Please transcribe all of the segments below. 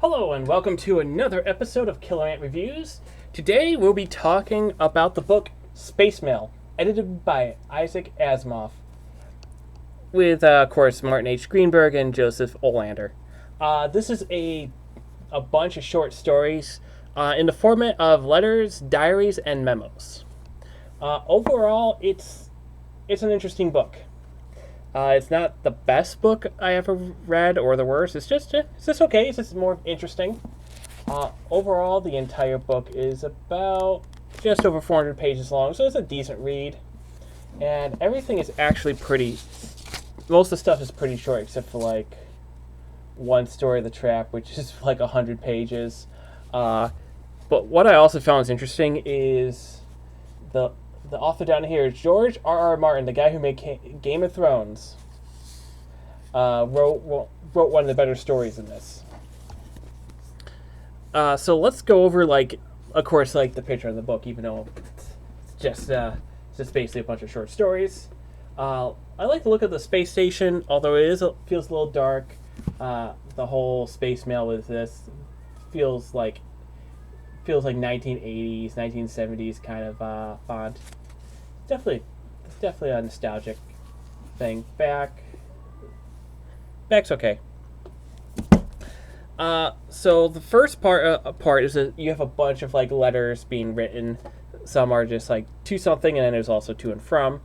Hello and welcome to another episode of Killer Ant Reviews. Today we'll be talking about the book Space Mail, edited by Isaac Asimov, with, of course, Martin H. Greenberg and Joseph Olander. This is a bunch of short stories in the format of letters, diaries, and memos. Overall, it's an interesting book. It's not the best book I ever read or the worst. It's just okay. It's just more interesting. Overall, the entire book is about just over 400 pages long, so it's a decent read. And everything is actually most of the stuff is pretty short, except for like one story, The Trap, which is like 100 pages. But what I also found is interesting is the author down here is George R.R. Martin, the guy who made Game of Thrones. Wrote one of the better stories in this. So let's go over, of course, the picture of the book, even though it's just basically a bunch of short stories. I like the look of the space station, although feels a little dark. The whole space mail with this feels like 1980s, 1970s kind of font. It's definitely a nostalgic thing. Back's okay. So the first part is that you have a bunch of letters being written. Some are just to something, and then there's also to and from.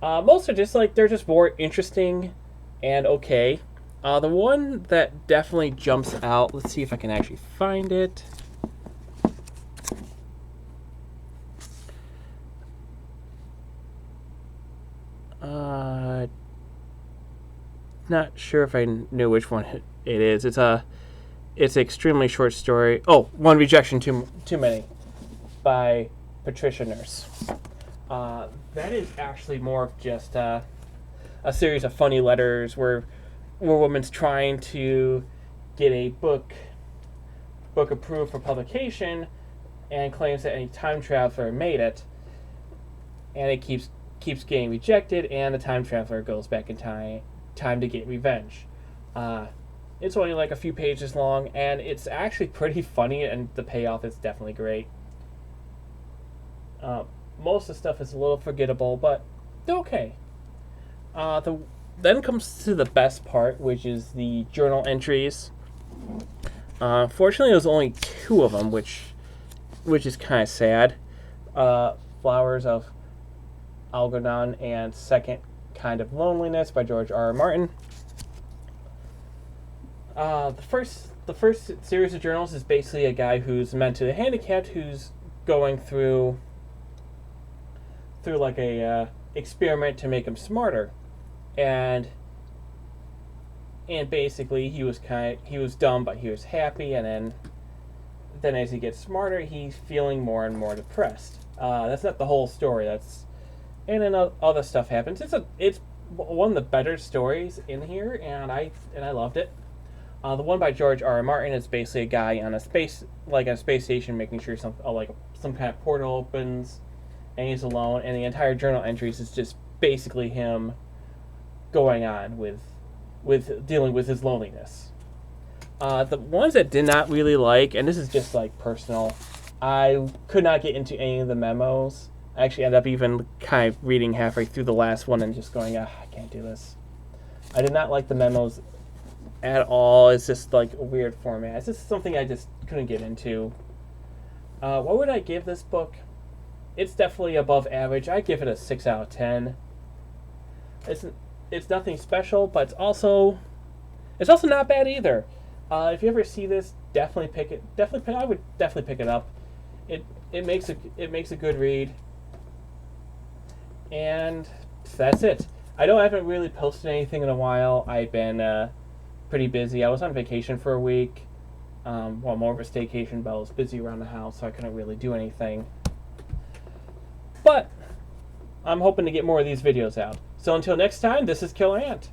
Most are just they're just more interesting and okay. The one that definitely jumps out. Let's see if I can actually find it. Not sure if I knew which one it is. It's an extremely short story. Oh, One Rejection Too Many by Patricia Nurse. That is actually more of just a series of funny letters where a woman's trying to get a book approved for publication and claims that any time traveler made it, and it keeps getting rejected, and the time traveler goes back in time to get revenge. It's only a few pages long, and it's actually pretty funny, and the payoff is definitely great. Most of the stuff is a little forgettable, but they're okay. Then comes to the best part, which is the journal entries. Fortunately, there's only 2 of them, which is kind of sad. Flowers of Algernon and Second Kind of Loneliness by George R.R. Martin. The first series of journals is basically a guy who's mentally handicapped who's going through a experiment to make him smarter, and basically he was dumb, but he was happy, and then as he gets smarter, he's feeling more and more depressed. That's not the whole story. And then other stuff happens. It's one of the better stories in here, and I loved it. The one by George R.R. Martin is basically a guy on a space station making sure some kind of portal opens, and he's alone. And the entire journal entries is just basically him going on with dealing with his loneliness. The ones that did not really like, and this is just personal, I could not get into any of the memos. I actually ended up even kind of reading halfway through the last one and just going, I can't do this. I did not like the memos at all. It's just a weird format. It's just something I just couldn't get into. What would I give this book? It's definitely above average. I give it a 6 out of 10. It's nothing special, but it's also not bad either. If you ever see this, definitely pick it. I would definitely pick it up. It makes a good read. And that's it. I know I haven't really posted anything in a while. I've been pretty busy. I was on vacation for a week. More of a staycation, but I was busy around the house, so I couldn't really do anything. But I'm hoping to get more of these videos out. So until next time, this is Killer Ant.